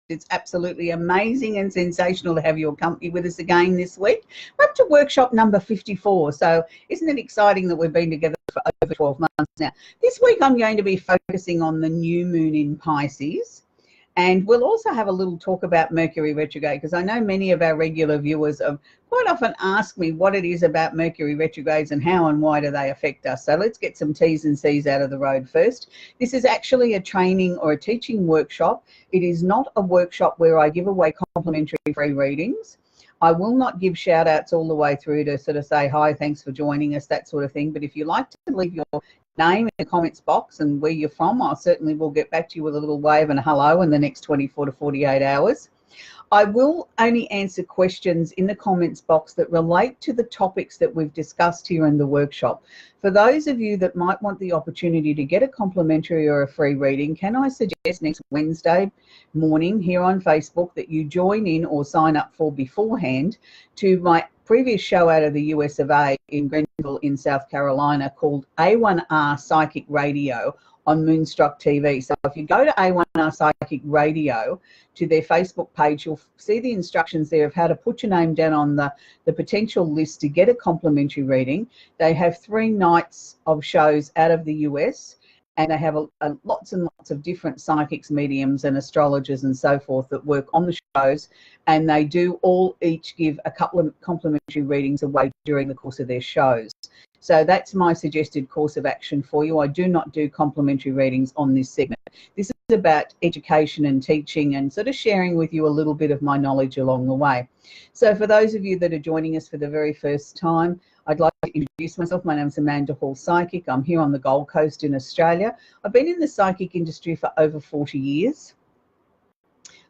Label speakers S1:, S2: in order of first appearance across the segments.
S1: It's absolutely amazing and sensational to have your company with us again this week. We're up to workshop number 54. So isn't it exciting that we've been together for over 12 months now? This week I'm going to be focusing on the new moon in Pisces. And we'll also have a little talk about Mercury retrograde, because I know many of our regular viewers have quite often asked me what it is about Mercury retrogrades and how and why do they affect us. So let's get some T's and C's out of the road first. This is actually a training or a teaching workshop. It is not a workshop where I give away complimentary free readings. I will not give shout outs all the way through to sort of say, hi, thanks for joining us, that sort of thing. But if you like to leave your name in the comments box and where you're from, I certainly will get back to you with a little wave and a hello in the next 24 to 48 hours. I will only answer questions in the comments box that relate to the topics that we've discussed here in the workshop. For those of you that might want the opportunity to get a complimentary or a free reading, can I suggest next Wednesday morning here on Facebook that you join in or sign up for beforehand to my previous show out of the US of A in Grenville in South Carolina called A1R Psychic Radio on Moonstruck TV. So if you go to A1R Psychic Radio to their Facebook page, you'll see the instructions there of how to put your name down on the potential list to get a complimentary reading. They have 3 nights of shows out of the US, and they have lots and lots of different psychics, mediums and astrologers and so forth that work on the shows, and they do all each give a couple of complimentary readings away during the course of their shows. So that's my suggested course of action for you. I do not do complimentary readings on this segment. This is about education and teaching and sort of sharing with you a little bit of my knowledge along the way. So for those of you that are joining us for the very first time, I'd like to introduce myself. My name's Amanda Hall Psychic. I'm here on the Gold Coast in Australia. I've been in the psychic industry for over 40 years.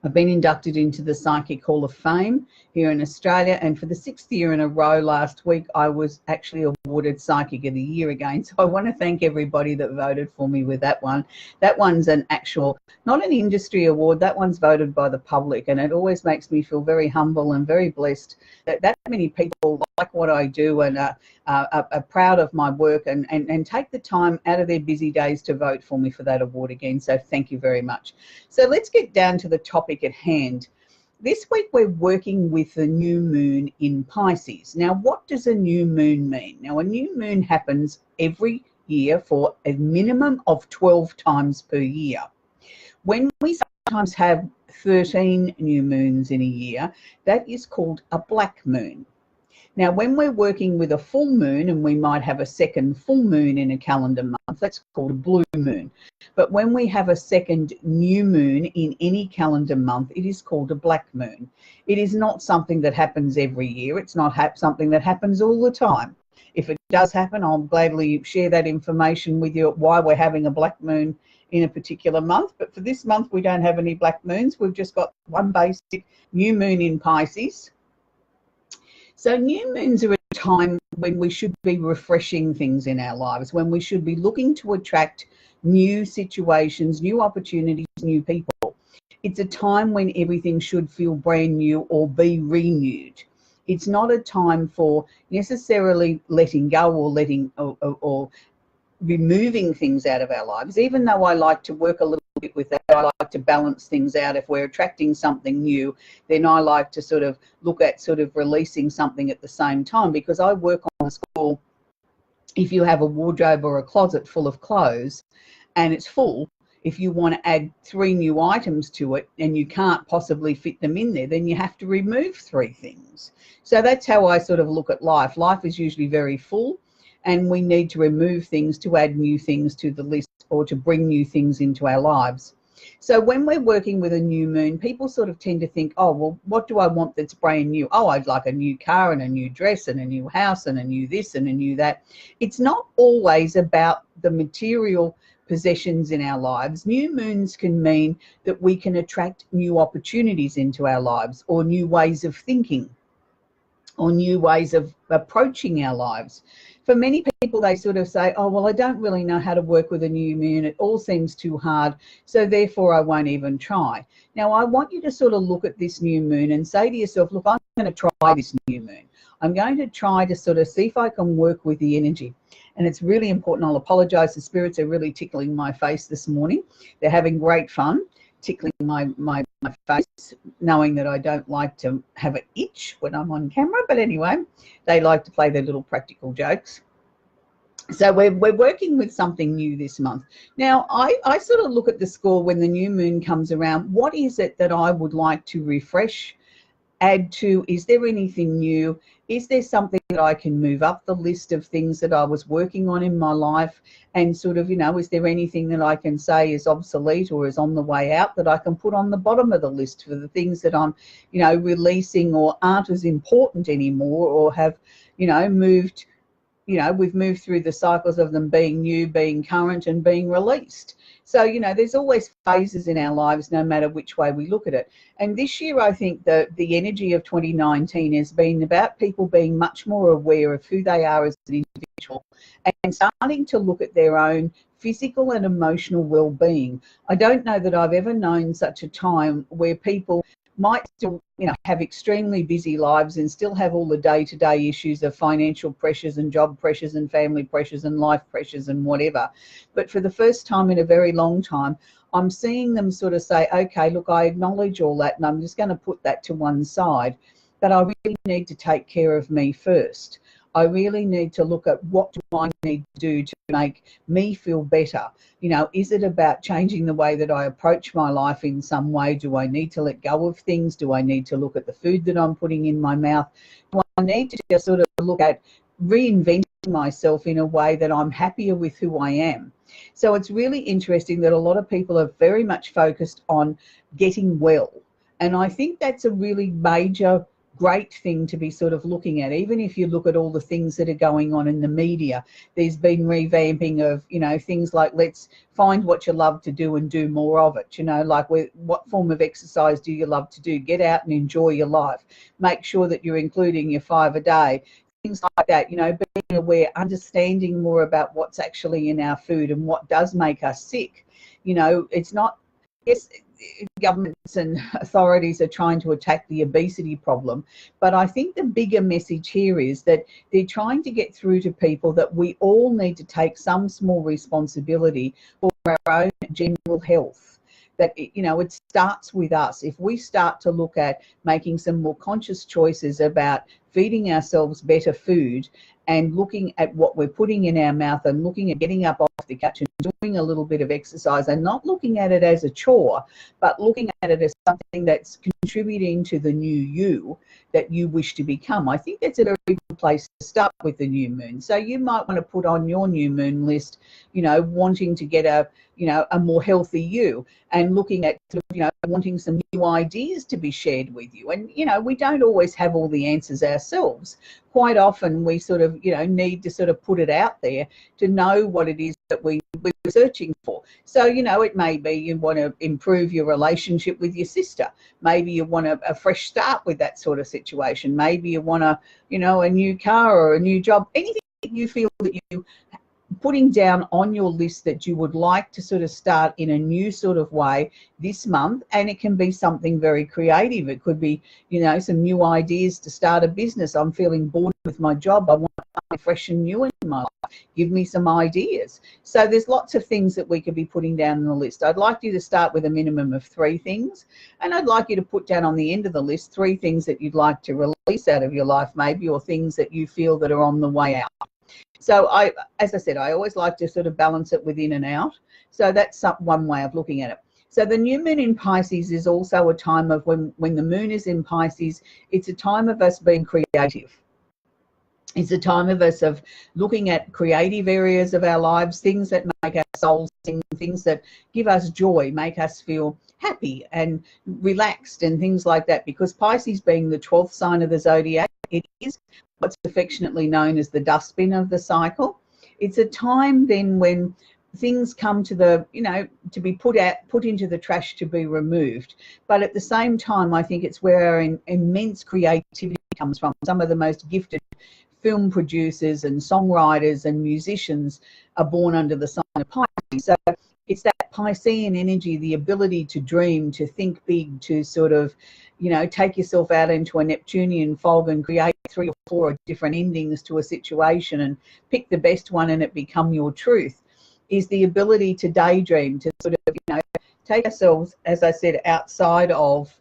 S1: I've been inducted into the Psychic Hall of Fame here in Australia, and for the 6th year in a row last week I was actually awarded Psychic of the Year again. So I want to thank everybody that voted for me with that one. That one's an actual, not an industry award, that one's voted by the public, and it always makes me feel very humble and very blessed that many people like what I do and are proud of my work and take the time out of their busy days to vote for me for that award again. So thank you very much. So let's get down to the topic at hand. This week we're working with the new moon in Pisces. Now, what does a new moon mean? Now, a new moon happens every year for a minimum of 12 times per year. When we sometimes have 13 new moons in a year, that is called a black moon. Now, when we're working with a full moon, and we might have a second full moon in a calendar month, that's called a blue moon. But when we have a second new moon in any calendar month, it is called a black moon. It is not something that happens every year. It's not something that happens all the time. If it does happen, I'll gladly share that information with you, why we're having a black moon in a particular month. But for this month, we don't have any black moons. We've just got one basic new moon in Pisces. So new moons are a time when we should be refreshing things in our lives, when we should be looking to attract new situations, new opportunities, new people. It's a time when everything should feel brand new or be renewed. It's not a time for necessarily letting go or letting or removing things out of our lives. Even though I like to work a little bit with that, I like to balance things out. If we're attracting something new, then I like to sort of look at sort of releasing something at the same time, because I work on a school. If you have a wardrobe or a closet full of clothes and it's full, if you want to add 3 new items to it and you can't possibly fit them in there, then you have to remove 3 things. So that's how I sort of look at life. Life is usually very full, and we need to remove things to add new things to the list or to bring new things into our lives. So when we're working with a new moon, people sort of tend to think, oh, well, what do I want that's brand new? Oh, I'd like a new car and a new dress and a new house and a new this and a new that. It's not always about the material possessions in our lives. New moons can mean that we can attract new opportunities into our lives, or new ways of thinking, or new ways of approaching our lives. For many people, they sort of say, oh, well, I don't really know how to work with a new moon. It all seems too hard, so therefore I won't even try. Now, I want you to sort of look at this new moon and say to yourself, look, I'm going to try this new moon. I'm going to try to sort of see if I can work with the energy. And it's really important. I'll apologise. The spirits are really tickling my face this morning. They're having great fun, tickling my my face, knowing that I don't like to have it itch when I'm on camera. But anyway, they like to play their little practical jokes. So we're working with something new this month. Now, I sort of look at the score when the new moon comes around. What is it that I would like to refresh, add to? Is there anything new? Is there something that I can move up the list of things that I was working on in my life? And sort of, is there anything that I can say is obsolete or is on the way out that I can put on the bottom of the list for the things that I'm, releasing or aren't as important anymore, or have, moved, we've moved through the cycles of them being new, being current, and being released. So, there's always phases in our lives, no matter which way we look at it. And this year, I think that the energy of 2019 has been about people being much more aware of who they are as an individual and starting to look at their own physical and emotional well-being. I don't know that I've ever known such a time where people might still, have extremely busy lives and still have all the day-to-day issues of financial pressures and job pressures and family pressures and life pressures and whatever. But for the first time in a very long time, I'm seeing them sort of say, okay, look, I acknowledge all that and I'm just going to put that to one side, but I really need to take care of me first. I really need to look at what do I need to do to make me feel better. Is it about changing the way that I approach my life in some way? Do I need to let go of things? Do I need to look at the food that I'm putting in my mouth? Do I need to just sort of look at reinventing myself in a way that I'm happier with who I am? So it's really interesting that a lot of people are very much focused on getting well. And I think that's a really major great thing to be sort of looking at. Even if you look at all the things that are going on in the media, there's been revamping of, things like let's find what you love to do and do more of it. Like what form of exercise do you love to do? Get out and enjoy your life. Make sure that you're including your 5 a day. Things like that, being aware, understanding more about what's actually in our food and what does make us sick. It's not, yes, governments and authorities are trying to attack the obesity problem, but I think the bigger message here is that they're trying to get through to people that we all need to take some small responsibility for our own general health. That it starts with us. If we start to look at making some more conscious choices about feeding ourselves better food and looking at what we're putting in our mouth and looking at getting up off the couch and doing a little bit of exercise and not looking at it as a chore, but looking at it as something that's contributing to the new you that you wish to become. I think that's a very good place to start with the new moon. So you might want to put on your new moon list, wanting to get a more healthy you, and looking at, wanting some new ideas to be shared with you. And, we don't always have all the answers ourselves. Quite often we sort of, need to sort of put it out there to know what it is that we're searching for. So, it may be you want to improve your relationship with your sister. Maybe you want a fresh start with that sort of situation. Maybe you want a new car or a new job. Anything that you feel that you putting down on your list that you would like to sort of start in a new sort of way this month. And it can be something very creative. It could be, some new ideas to start a business. I'm feeling bored with my job. I want something fresh and new in my life. Give me some ideas. So there's lots of things that we could be putting down on the list. I'd like you to start with a minimum of 3 things. And I'd like you to put down on the end of the list 3 things that you'd like to release out of your life maybe, or things that you feel that are on the way out. So as I said, I always like to sort of balance it within and out. So that's one way of looking at it. So the new moon in Pisces is also a time of when the moon is in Pisces, it's a time of us being creative. It's a time of us of looking at creative areas of our lives, things that make our souls sing, things that give us joy, make us feel happy and relaxed and things like that. Because Pisces being the 12th sign of the zodiac, it is what's affectionately known as the dustbin of the cycle. It's a time then when things come to the, to be put into the trash to be removed. But at the same time, I think it's where our immense creativity comes from. Some of the most gifted film producers and songwriters and musicians are born under the sign of Pisces. So it's that Piscean energy, the ability to dream, to think big, to sort of, take yourself out into a Neptunian fog and create 3 or 4 different endings to a situation and pick the best one and it become your truth, is the ability to daydream, to sort of, take ourselves, as I said, outside of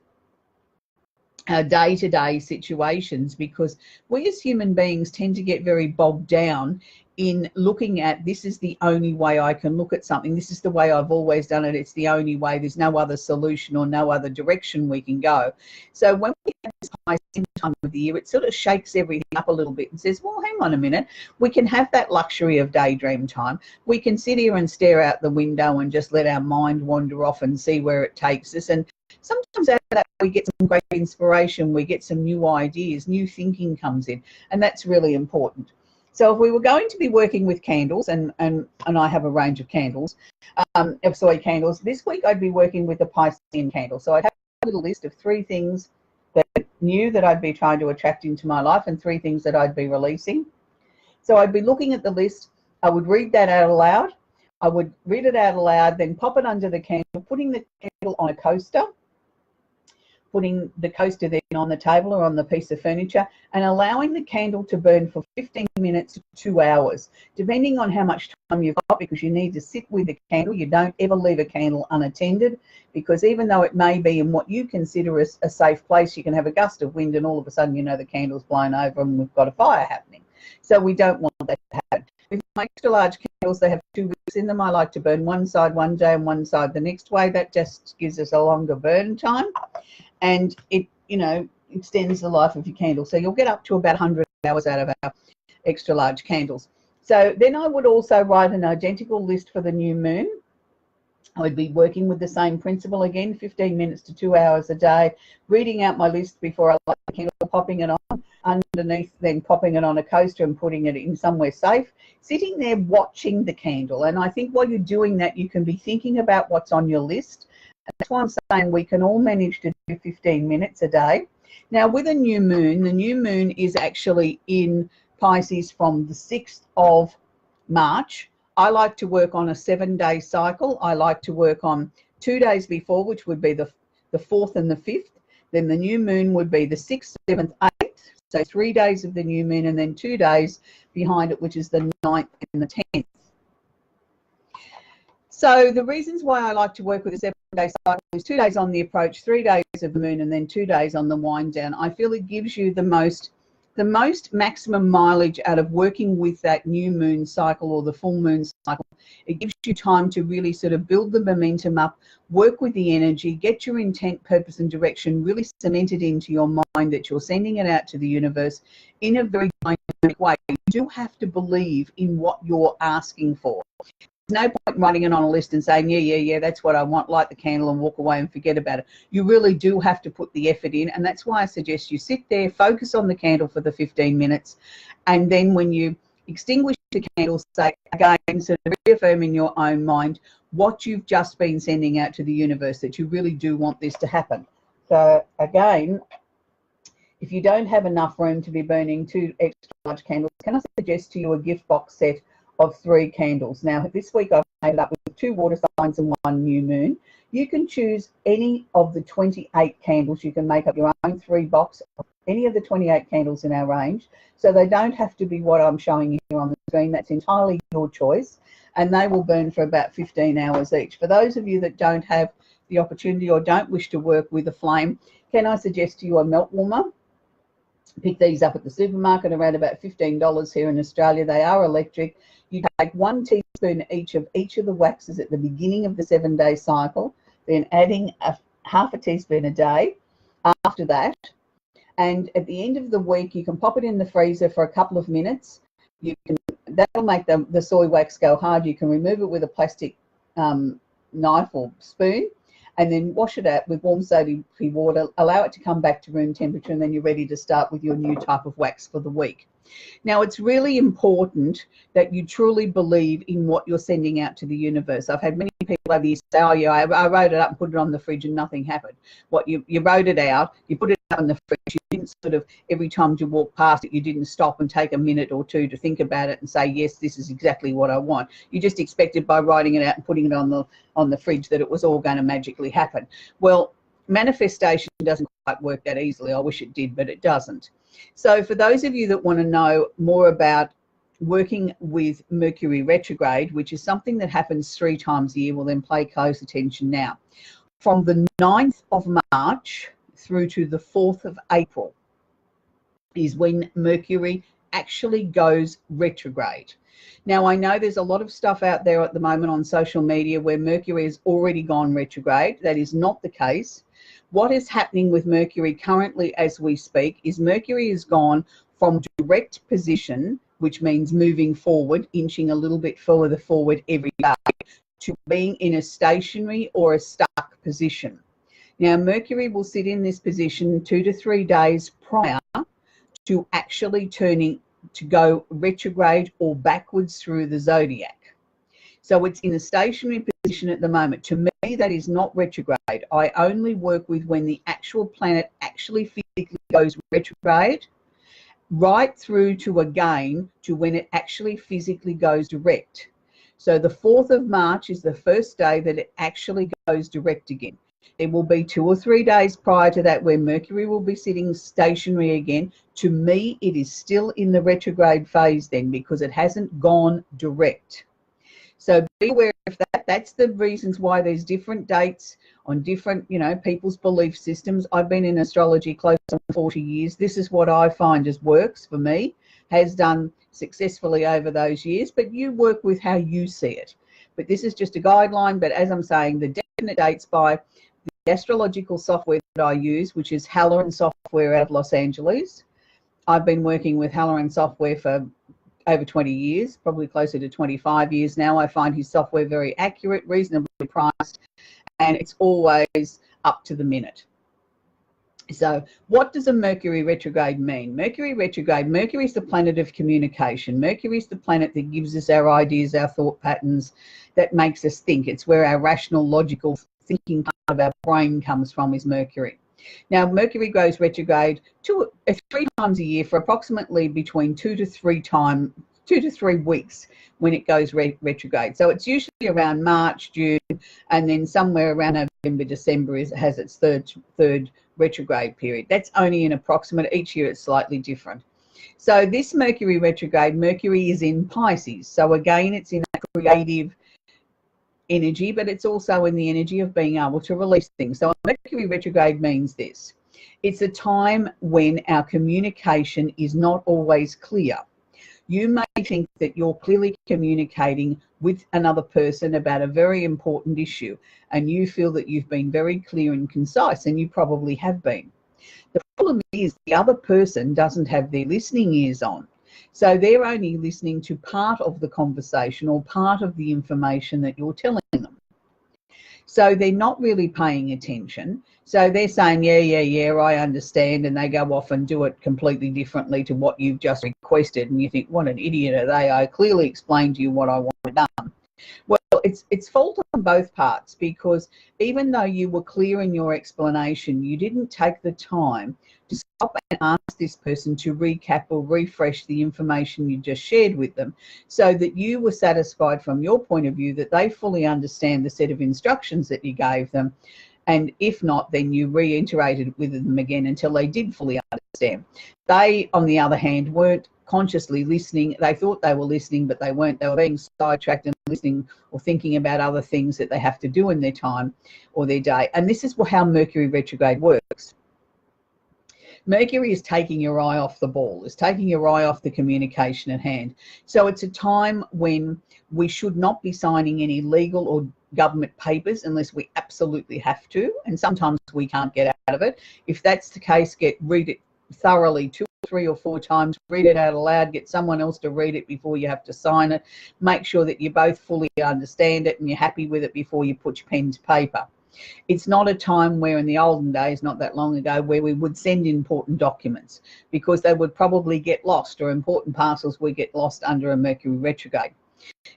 S1: our day-to-day situations, because we as human beings tend to get very bogged down in looking at, this is the only way I can look at something, this is the way I've always done it, it's the only way, there's no other solution or no other direction we can go. So when we have this high sun time of the year, it sort of shakes everything up a little bit and says, well, hang on a minute, we can have that luxury of daydream time. We can sit here and stare out the window and just let our mind wander off and see where it takes us. And sometimes out of that we get some great inspiration, we get some new ideas, new thinking comes in, and that's really important. So if we were going to be working with candles, and I have a range of candles, of soy candles, this week I'd be working with the Piscean candle. So I'd have a little list of 3 things that new that I'd be trying to attract into my life and 3 things that I'd be releasing. So I'd be looking at the list, I would read that out aloud, I would read it out aloud, then pop it under the candle, putting the candle on a coaster, putting the coaster then on the table or on the piece of furniture, and allowing the candle to burn for 15 minutes to 2 hours, depending on how much time you've got, because you need to sit with the candle. You don't ever leave a candle unattended, because even though it may be in what you consider a safe place, you can have a gust of wind and all of a sudden, you know, the candle's blown over and we've got a fire happening. So we don't want that to happen. With my extra large candles, they have 2 wicks in them. I like to burn one side one day and one side the next way. That just gives us a longer burn time, and it, you know, extends the life of your candle. So you'll get up to about 100 hours out of our extra large candles. So then I would also write an identical list for the new moon. I would be working with the same principle again, 15 minutes to 2 hours a day, reading out my list before I light the candle, popping it on underneath, then popping it on a coaster and putting it in somewhere safe, sitting there watching the candle. And I think while you're doing that, you can be thinking about what's on your list. And that's why I'm saying we can all manage to do 15 minutes a day. Now, with a new moon, the new moon is actually in Pisces from the 6th of March. I like to work on a 7-day cycle. I like to work on 2 days before, which would be the 4th and the 5th. Then the new moon would be the 6th, 7th, 8th. So 3 days of the new moon, and then 2 days behind it, which is the 9th and the 10th. So the reasons why I like to work with a 7-day cycle is 2 days on the approach, 3 days of the moon, and then 2 days on the wind down. I feel it gives you the most maximum mileage out of working with that new moon cycle or the full moon cycle. It gives you time to really sort of build the momentum up, work with the energy, get your intent, purpose and direction really cemented into your mind, that you're sending it out to the universe in a very dynamic way. You do have to believe in what you're asking for. There's no point writing it on a list and saying, yeah, that's what I want, light the candle and walk away and forget about it. You really do have to put the effort in, and that's why I suggest you sit there, focus on the candle for the 15 minutes, and then when you extinguish the candle, say again, sort of reaffirm in your own mind what you've just been sending out to the universe, that you really do want this to happen. So again, if you don't have enough room to be burning 2 extra large candles, can I suggest to you a gift box set of 3 candles. Now this week I've made it up with 2 water signs and 1 new moon. You can choose any of the 28 candles. You can make up your own 3 box of any of the 28 candles in our range. So they don't have to be what I'm showing you here on the screen. That's entirely your choice, and they will burn for about 15 hours each. For those of you that don't have the opportunity or don't wish to work with a flame, can I suggest to you a melt warmer? Pick these up at the supermarket, around about $15 here in Australia. They are electric. You take 1 teaspoon each of the waxes at the beginning of the 7-day cycle, then adding half a teaspoon a day after that. And at the end of the week, you can pop it in the freezer for a couple of minutes. That'll make the soy wax go hard. You can remove it with a plastic knife or spoon, and then wash it out with warm soapy water, allow it to come back to room temperature, and then you're ready to start with your new type of wax for the week. Now, it's really important that you truly believe in what you're sending out to the universe. I've had many people over the years say, oh yeah, I wrote it up and put it on the fridge and nothing happened. What you wrote it out, you put it out on the fridge, you didn't sort of, every time you walk past it, you didn't stop and take a minute or 2 to think about it and say, yes, this is exactly what I want. You just expected by writing it out and putting it on the fridge that it was all going to magically happen. Well, manifestation doesn't quite work that easily. I wish it did, but it doesn't. So for those of you that want to know more about working with Mercury retrograde, which is something that happens 3 times a year. Well, then pay close attention now. From the 9th of March through to the 4th of April is when Mercury actually goes retrograde. Now, I know there's a lot of stuff out there at the moment on social media where Mercury has already gone retrograde. That is not the case. What is happening with Mercury currently as we speak is Mercury has gone from direct position, which means moving forward, inching a little bit further forward every day, to being in a stationary or a stuck position. Now, Mercury will sit in this position 2 to 3 days prior to actually turning to go retrograde or backwards through the zodiac. So it's in a stationary position at the moment. To me, that is not retrograde. I only work with when the actual planet actually physically goes retrograde, right through to again to when it actually physically goes direct. So the 4th of March is the first day that it actually goes direct again. There will be 2 or 3 days prior to that where Mercury will be sitting stationary again. To me, it is still in the retrograde phase then because it hasn't gone direct. So be aware of that. That's the reasons why there's different dates on different, people's belief systems. I've been in astrology close to 40 years. This is what I find as works for me, has done successfully over those years, but you work with how you see it. But this is just a guideline. But as I'm saying, the definite dates by the astrological software that I use, which is Halloran Software out of Los Angeles. I've been working with Halloran Software for over 20 years, probably closer to 25 years now. I find his software very accurate, reasonably priced, and it's always up to the minute. So what does a Mercury retrograde mean? Mercury retrograde, Mercury is the planet of communication. Mercury is the planet that gives us our ideas, our thought patterns, that makes us think. It's where our rational, logical thinking part of our brain comes from, is Mercury. Now, Mercury goes retrograde 3 times a year for approximately between 2 to 3 weeks when it goes retrograde. So it's usually around March, June, and then somewhere around November, December has its third retrograde period. That's only an approximate. Each year it's slightly different. So this Mercury retrograde, Mercury is in Pisces. So again, it's in a creative energy, but it's also in the energy of being able to release things. So Mercury retrograde means this. It's a time when our communication is not always clear. You may think that you're clearly communicating with another person about a very important issue, and you feel that you've been very clear and concise, and you probably have been. The problem is the other person doesn't have their listening ears on. So they're only listening to part of the conversation or part of the information that you're telling them. So they're not really paying attention. So they're saying, yeah, I understand. And they go off and do it completely differently to what you've just requested. And you think, what an idiot are they? I clearly explained to you what I wanted done. Well, it's fault on both parts, because even though you were clear in your explanation, you didn't take the time to stop and ask this person to recap or refresh the information you just shared with them, so that you were satisfied from your point of view that they fully understand the set of instructions that you gave them. And if not, then you reiterated with them again until they did fully understand. They, on the other hand, weren't consciously listening. They thought they were listening, but they weren't. They were being sidetracked and listening or thinking about other things that they have to do in their time or their day. And this is how Mercury retrograde works. Mercury is taking your eye off the ball, is taking your eye off the communication at hand. So it's a time when we should not be signing any legal or government papers unless we absolutely have to. And sometimes we can't get out of it. If that's the case, read it thoroughly 2 or 3 or 4 times, read it out aloud, get someone else to read it before you have to sign it. Make sure that you both fully understand it and you're happy with it before you put your pen to paper. It's not a time where in the olden days, not that long ago, where we would send important documents, because they would probably get lost, or important parcels would get lost under a Mercury retrograde.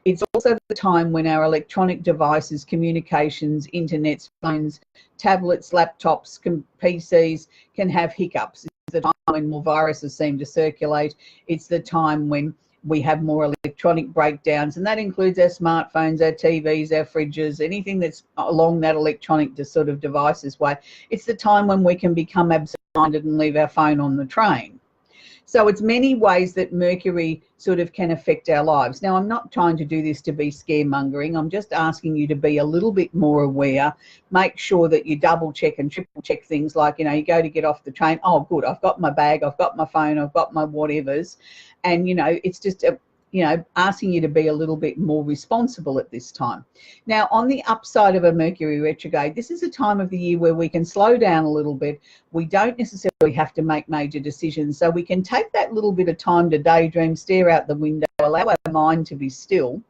S1: It's also the time when our electronic devices, communications, internets, phones, tablets, laptops, PCs can have hiccups. It's the time when more viruses seem to circulate. It's the time when we have more electronic breakdowns, and that includes our smartphones, our TVs, our fridges, anything that's along that electronic sort of devices way. It's the time when we can become absent-minded and leave our phone on the train. So it's many ways that Mercury sort of can affect our lives. Now, I'm not trying to do this to be scaremongering. I'm just asking you to be a little bit more aware. Make sure that you double check and triple check things like, you know, you go to get off the train. Oh, good, I've got my bag, I've got my phone, I've got my whatevers. And, you know, it's just asking you to be a little bit more responsible at this time. Now, on the upside of a Mercury retrograde, this is a time of the year where we can slow down a little bit. We don't necessarily have to make major decisions. So we can take that little bit of time to daydream, stare out the window, allow our mind to be still,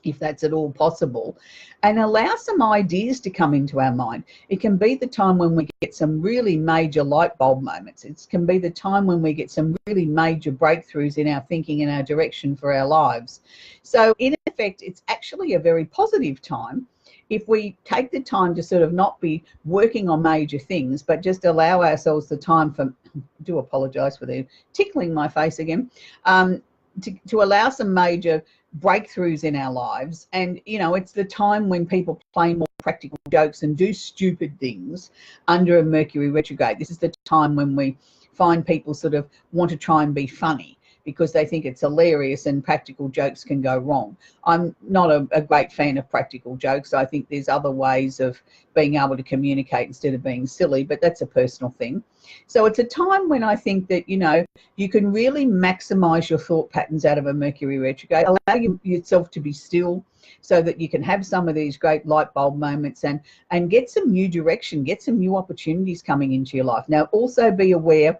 S1: if that's at all possible, and allow some ideas to come into our mind. It can be the time when we get some really major light bulb moments. It can be the time when we get some really major breakthroughs in our thinking and our direction for our lives. So in effect, it's actually a very positive time if we take the time to sort of not be working on major things, but just allow ourselves the time for, I do apologise for the tickling my face again, to allow some major breakthroughs in our lives. And, you know, it's the time when people play more practical jokes and do stupid things under a Mercury retrograde. This is the time when we find people sort of want to try and be funny because they think it's hilarious and practical jokes can go wrong. I'm not a great fan of practical jokes. I think there's other ways of being able to communicate instead of being silly, but that's a personal thing. So it's a time when I think that, you know, you can really maximize your thought patterns out of a Mercury retrograde, allow yourself to be still so that you can have some of these great light bulb moments and get some new direction, get some new opportunities coming into your life. Now, also be aware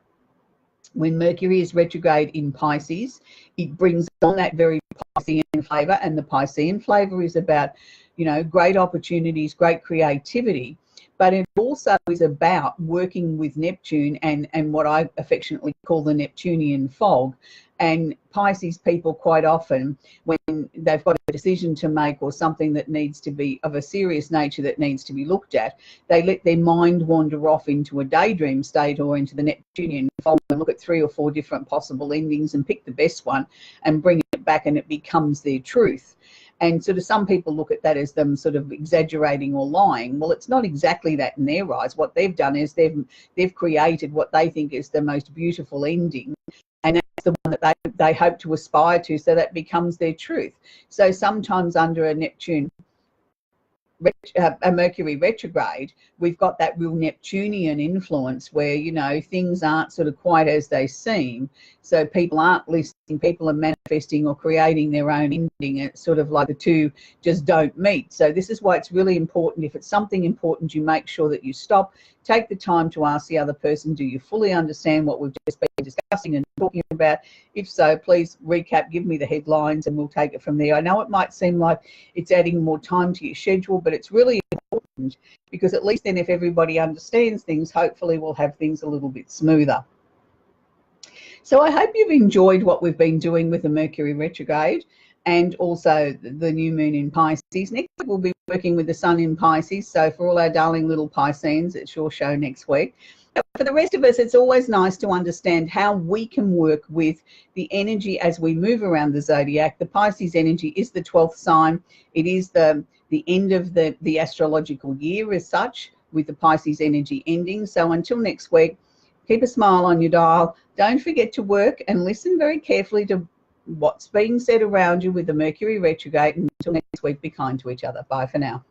S1: when Mercury is retrograde in Pisces, it brings on that very Piscean flavour, and the Piscean flavour is about, you know, great opportunities, great creativity, but it also is about working with Neptune and what I affectionately call the Neptunian fog. And Pisces people quite often, when they've got a decision to make or something that needs to be of a serious nature that needs to be looked at, they let their mind wander off into a daydream state or into the Neptunian fog and look at 3 or 4 different possible endings and pick the best one and bring it back, and it becomes their truth. And sort of some people look at that as them sort of exaggerating or lying. Well, it's not exactly that in their eyes. What they've done is they've created what they think is the most beautiful ending, and that's the one that they hope to aspire to, so that becomes their truth. So sometimes under a Mercury retrograde, we've got that real Neptunian influence where, you know, things aren't sort of quite as they seem. So people aren't listening, people are manifesting or creating their own ending. It's sort of like the two just don't meet. So this is why it's really important. If it's something important, you make sure that you stop, take the time to ask the other person, do you fully understand what we've just been discussing and talking about? If so, please recap, give me the headlines, and we'll take it from there. I know it might seem like it's adding more time to your schedule, but it's really important, because at least then if everybody understands things, hopefully we'll have things a little bit smoother. So I hope you've enjoyed what we've been doing with the Mercury retrograde and also the new moon in Pisces. Next week we'll be working with the sun in Pisces. So for all our darling little Pisceans, it's your show next week. For the rest of us, it's always nice to understand how we can work with the energy as we move around the zodiac. The Pisces energy is the 12th sign. It is the end of the astrological year as such, with the Pisces energy ending. So until next week, keep a smile on your dial. Don't forget to work and listen very carefully to what's being said around you with the Mercury retrograde. And until next week, be kind to each other. Bye for now.